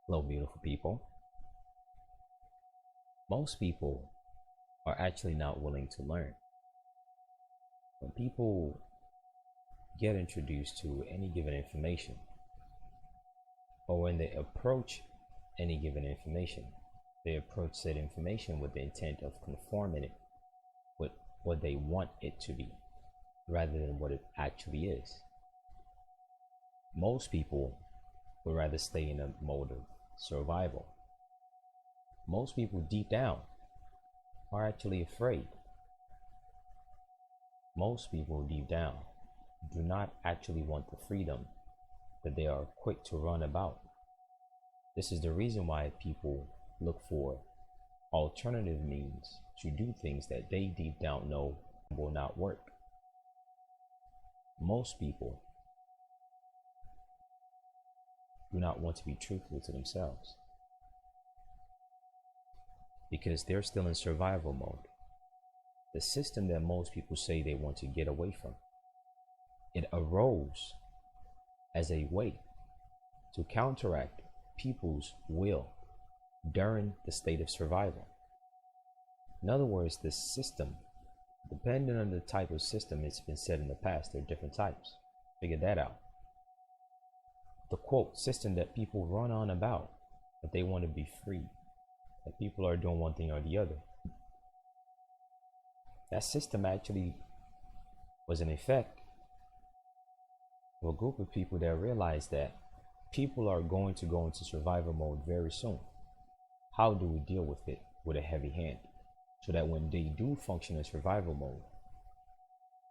Hello, beautiful people. Most people are actually not willing to learn. When people get introduced to any given information, or when they approach any given information, they approach that information with the intent of conforming it with what they want it to be, rather than what it actually is. Most people would rather stay in a mode of survival. Most people deep down are actually afraid. Most people deep down do not actually want the freedom that they are quick to run about. This is the reason why people look for alternative means to do things that they deep down know will not work. Most people do not want to be truthful to themselves because they're still in survival mode. The system that most people say they want to get away from, it arose as a way to counteract people's will during the state of survival. In other words, the system, depending on the type of system, it's been said in the past, there are different types. Figure that out. The quote system that people run on about, that they want to be free, that people are doing one thing or the other. That system actually was an effect of a group of people that realized that people are going to go into survival mode very soon. How do we deal with it with a heavy hand, so that when they do function in survival mode,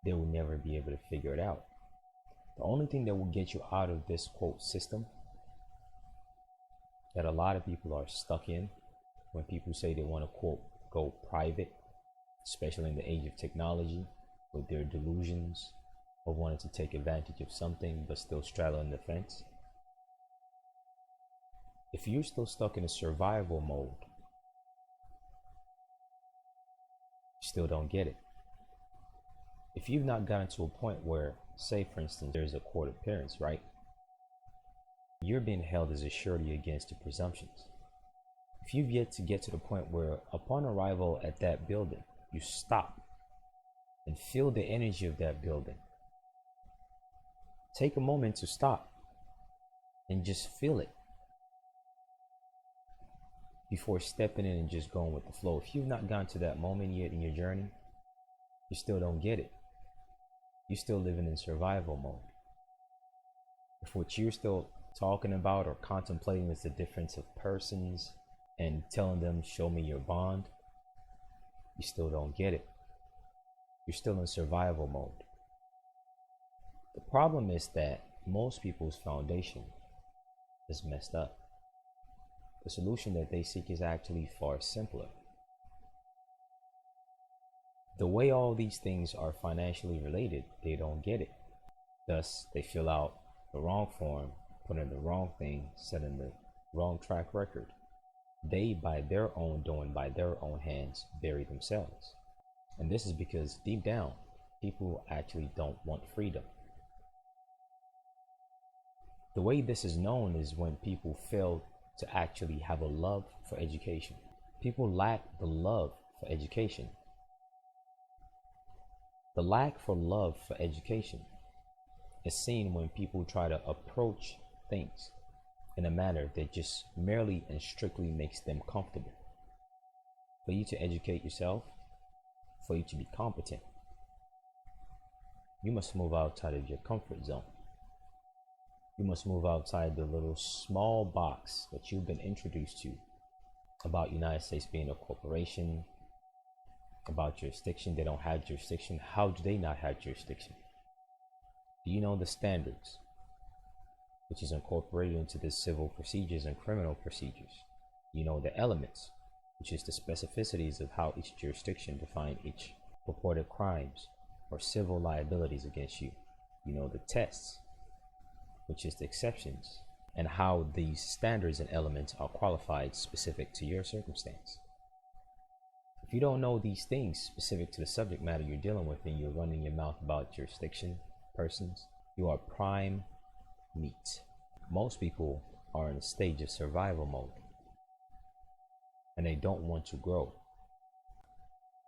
they will never be able to figure it out? The only thing that will get you out of this quote system that a lot of people are stuck in, when people say they want to quote go private, especially in the age of technology, with their delusions of wanting to take advantage of something but still straddling the fence. If you're still stuck in a survival mode, you still don't get it. If you've not gotten to a point where, say for instance, there's a court appearance, right? You're being held as a surety against the presumptions. If you've yet to get to the point where upon arrival at that building, you stop and feel the energy of that building, take a moment to stop and just feel it before stepping in and just going with the flow. If you've not gotten to that moment yet in your journey, you still don't get it. You're still living in survival mode. If what you're still talking about or contemplating is the difference of persons and telling them, show me your bond, you still don't get it. You're still in survival mode. The problem is that most people's foundation is messed up. The solution that they seek is actually far simpler. The way all these things are financially related, they don't get it. Thus, they fill out the wrong form, put in the wrong thing, set in the wrong track record. They, by their own doing, by their own hands, bury themselves. And this is because deep down, people actually don't want freedom. The way this is known is when people fail to actually have a love for education. People lack the love for education. The lack for love for education is seen when people try to approach things in a manner that just merely and strictly makes them comfortable. For you to educate yourself, for you to be competent, you must move outside of your comfort zone. You must move outside the little small box that you've been introduced to about United States being a corporation, about jurisdiction. They don't have jurisdiction. How do they not have jurisdiction? Do you know the standards, which is incorporated into the civil procedures and criminal procedures? You know the elements, which is the specificities of how each jurisdiction defines each purported crimes or civil liabilities against you. You know the tests, which is the exceptions, and how these standards and elements are qualified specific to your circumstance. If you don't know these things specific to the subject matter you're dealing with and you're running your mouth about jurisdiction, persons, you are prime meat. Most people are in a stage of survival mode and they don't want to grow.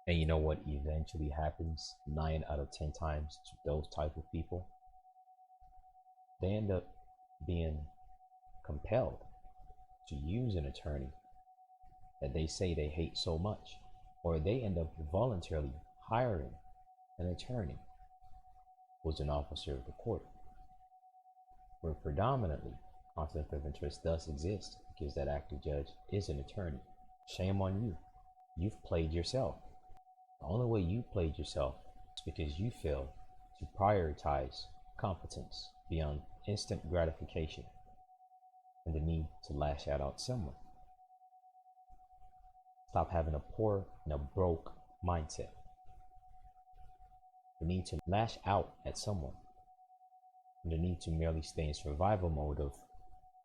And you know what eventually happens 9 out of 10 times to those type of people? They end up being compelled to use an attorney that they say they hate so much, or they end up voluntarily hiring an attorney who's an officer of the court, where predominantly conflict of interest does exist because that active judge is an attorney. Shame on you. You've played yourself. The only way you played yourself is because you failed to prioritize competence beyond instant gratification and the need to lash out at someone. Stop having a poor and a broke mindset. The need to lash out at someone and the need to merely stay in survival mode of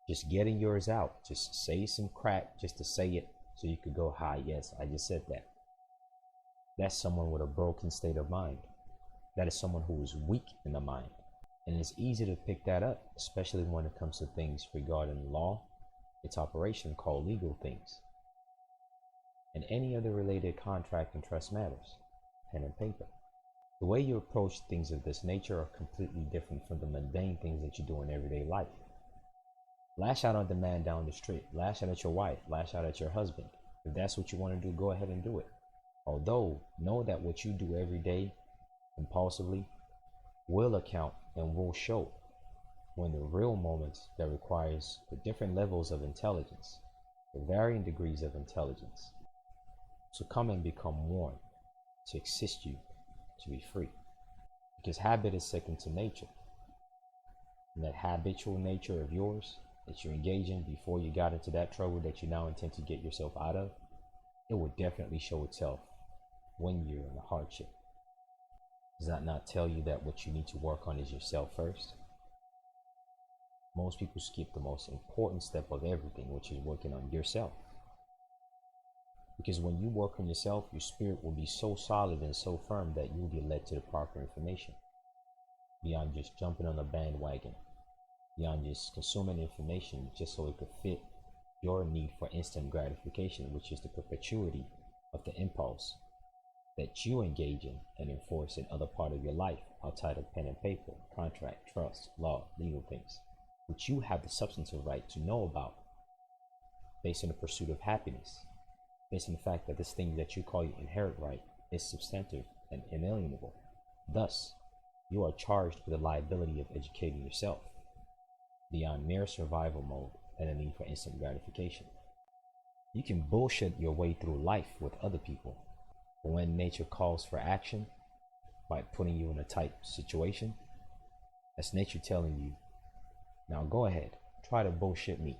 just getting yours out. Just say some crap just to say it so you could go, hi, yes, I just said that. That's someone with a broken state of mind. That is someone who is weak in the mind. And it's easy to pick that up, especially when it comes to things regarding law, its operation called legal things, and any other related contract and trust matters, pen and paper. The way you approach things of this nature are completely different from the mundane things that you do in everyday life. Lash out on the man down the street, lash out at your wife, lash out at your husband. If that's what you want to do, go ahead and do it. Although, know that what you do every day, impulsively, will account and will show when the real moments that requires the different levels of intelligence, the varying degrees of intelligence, to come and become one, to assist you to be free. Because habit is second to nature. And that habitual nature of yours that you engage in before you got into that trouble that you now intend to get yourself out of, it will definitely show itself when you're in a hardship. Does that not tell you that what you need to work on is yourself first? Most people skip the most important step of everything, which is working on yourself. Because when you work on yourself, your spirit will be so solid and so firm that you'll be led to the proper information. Beyond just jumping on the bandwagon, beyond just consuming information just so it could fit your need for instant gratification, which is the perpetuity of the impulse that you engage in and enforce in other part of your life outside of pen and paper, contract, trust, law, legal things, which you have the substantive right to know about based on the pursuit of happiness, based on the fact that this thing that you call your inherent right is substantive and inalienable. Thus, you are charged with the liability of educating yourself beyond mere survival mode and a need for instant gratification. You can bullshit your way through life with other people, but when nature calls for action by putting you in a tight situation, that's nature telling you, now go ahead, try to bullshit me,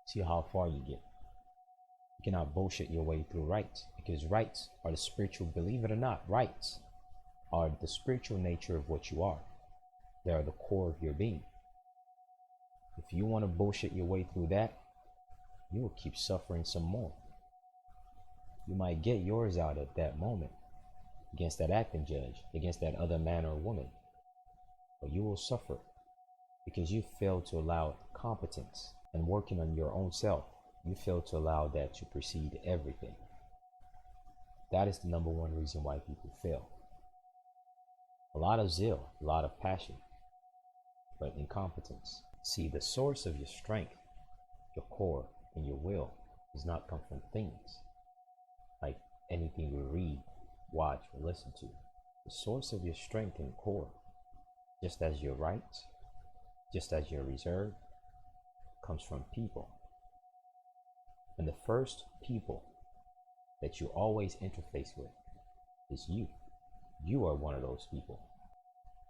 see how far you get. You cannot bullshit your way through rights, because rights are the spiritual, believe it or not, rights are the spiritual nature of what you are. They are the core of your being. If you want to bullshit your way through that, you will keep suffering some more. You might get yours out at that moment against that acting judge, against that other man or woman, but you will suffer because you failed to allow competence and working on your own self. You failed to allow that to precede everything. That is the number one reason why people fail. A lot of zeal, a lot of passion, but incompetence. See, the source of your strength, your core, and your will does not come from things like anything you read, watch, or listen to. The source of your strength and core, just as your rights, just as your reserve, comes from people. And the first people that you always interface with is you. You are one of those people.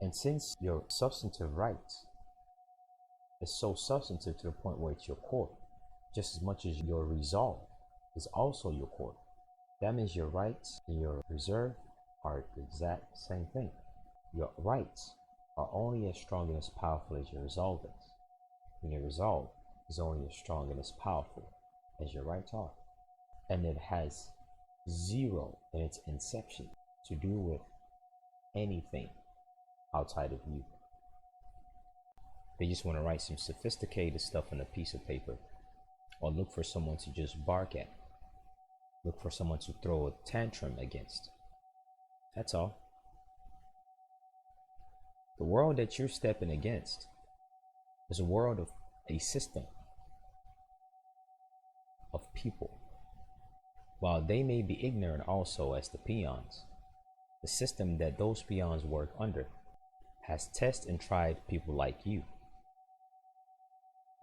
And since your substantive rights is so substantive to the point where it's your core, just as much as your resolve is also your core, that means your rights and your reserve are the exact same thing. Your rights are only as strong and as powerful as your resolve is. And your resolve is only as strong and as powerful as your rights are. And it has zero in its inception to do with anything outside of you. They just want to write some sophisticated stuff on a piece of paper, or look for someone to just bark at, look for someone to throw a tantrum against. That's all. The world that you're stepping against is a world of a system of people. While they may be ignorant also as the peons, the system that those peons work under has tested and tried people like you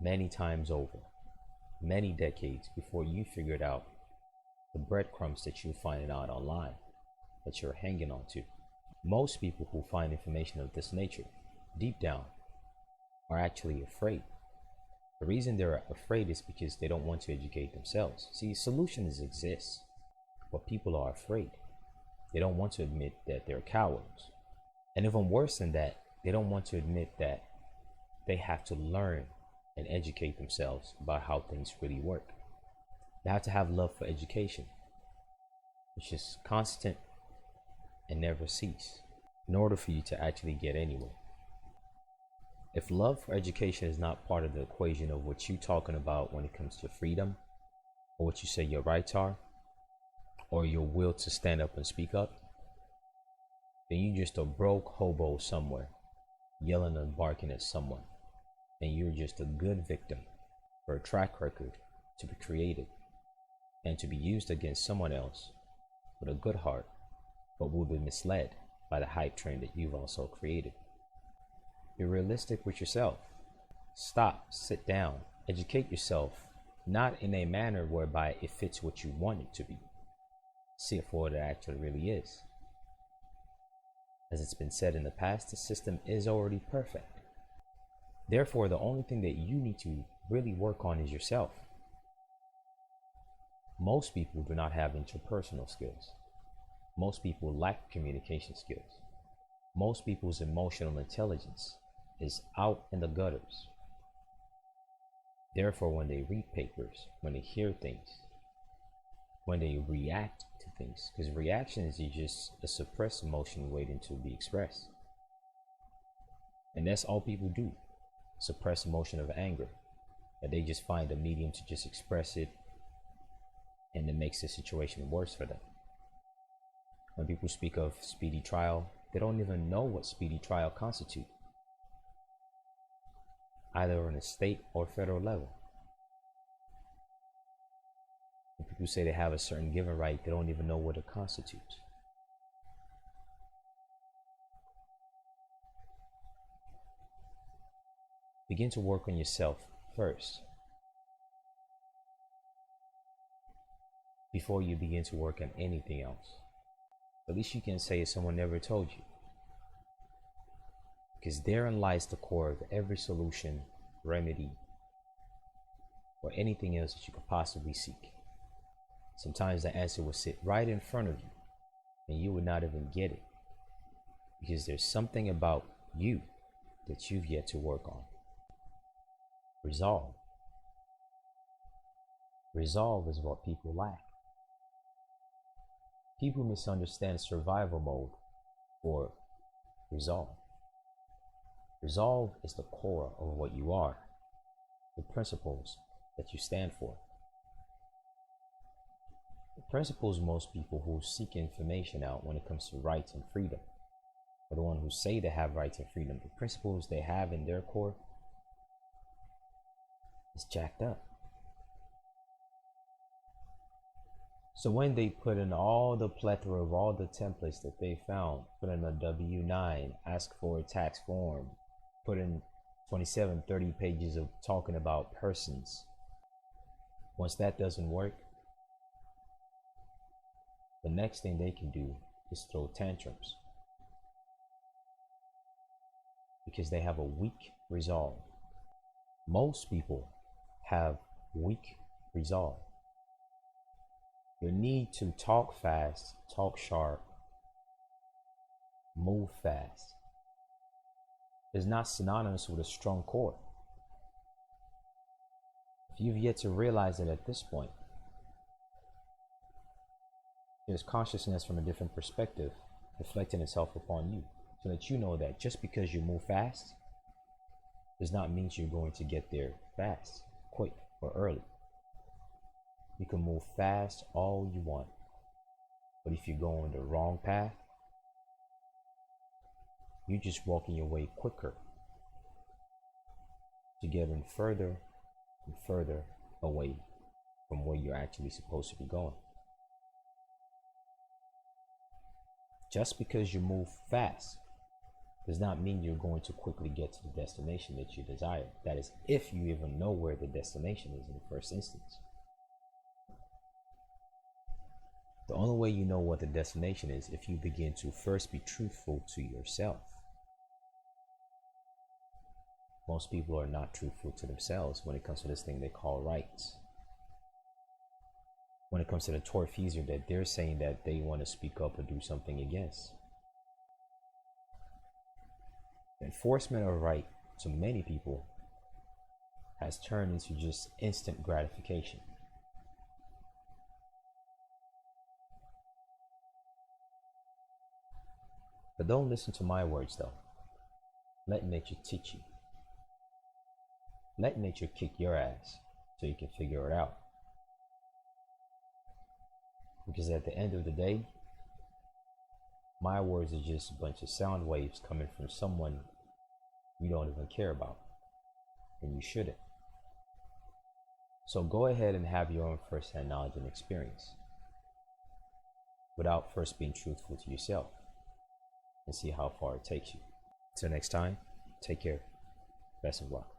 many times over, many decades before you figured out the breadcrumbs that you're finding out online that you're hanging on to. Most people who find information of this nature deep down are actually afraid. The reason they're afraid is because they don't want to educate themselves. See, solutions exist, but people are afraid. They don't want to admit that they're cowards. And even worse than that, they don't want to admit that they have to learn and educate themselves about how things really work. They have to have love for education, which is constant and never cease, in order for you to actually get anywhere. If love for education is not part of the equation of what you're talking about when it comes to freedom, or what you say your rights are, or your will to stand up and speak up, then you're just a broke hobo somewhere, yelling and barking at someone, and you're just a good victim for a track record to be created and to be used against someone else with a good heart, but will be misled by the hype train that you've also created. Be realistic with yourself. Stop, sit down, educate yourself, not in a manner whereby it fits what you want it to be. See it for what it actually really is. As it's been said in the past, the system is already perfect. Therefore, the only thing that you need to really work on is yourself. Most people do not have interpersonal skills. Most people lack communication skills. Most people's emotional intelligence is out in the gutters. Therefore, when they read papers, when they hear things, when they react to things, because reaction is just a suppressed emotion waiting to be expressed. And that's all people do, suppress emotion of anger, that they just find a medium to just express it, and it makes the situation worse for them. When people speak of speedy trial, they don't even know what speedy trial constitutes, either on a state or federal level. When people say they have a certain given right, they don't even know what it constitutes. Begin to work on yourself first, before you begin to work on anything else. The least you can say is someone never told you. Because therein lies the core of every solution, remedy, or anything else that you could possibly seek. Sometimes the answer will sit right in front of you, and you would not even get it. Because there's something about you that you've yet to work on. Resolve. Resolve is what people lack. People misunderstand survival mode for resolve. Resolve is the core of what you are, the principles that you stand for. The principles most people who seek information out when it comes to rights and freedom, or the one who say they have rights and freedom, the principles they have in their core is jacked up. So when they put in all the plethora of all the templates that they found, put in a W-9, ask for a tax form, put in 27, 30 pages of talking about persons. Once that doesn't work, the next thing they can do is throw tantrums. Because they have a weak resolve. Most people have weak resolve. Your need to talk fast, talk sharp, move fast is not synonymous with a strong core. If you've yet to realize it at this point, there's consciousness from a different perspective reflecting itself upon you, so that you know that just because you move fast does not mean you're going to get there fast, quick, or early. You can move fast all you want, but if you go on the wrong path, you're just walking your way quicker to getting further and further away from where you're actually supposed to be going. Just because you move fast does not mean you're going to quickly get to the destination that you desire. That is, if you even know where the destination is in the first instance. The only way you know what the destination is if you begin to first be truthful to yourself. Most people are not truthful to themselves when it comes to this thing they call rights. When it comes to the tortfeasor that they're saying that they want to speak up or do something against. The enforcement of right to many people has turned into just instant gratification. But don't listen to my words though. Let nature teach you. Let nature kick your ass so you can figure it out. Because at the end of the day, my words are just a bunch of sound waves coming from someone you don't even care about, and you shouldn't. So go ahead and have your own first-hand knowledge and experience without first being truthful to yourself, and see how far it takes you. Till next time, take care. Best of luck.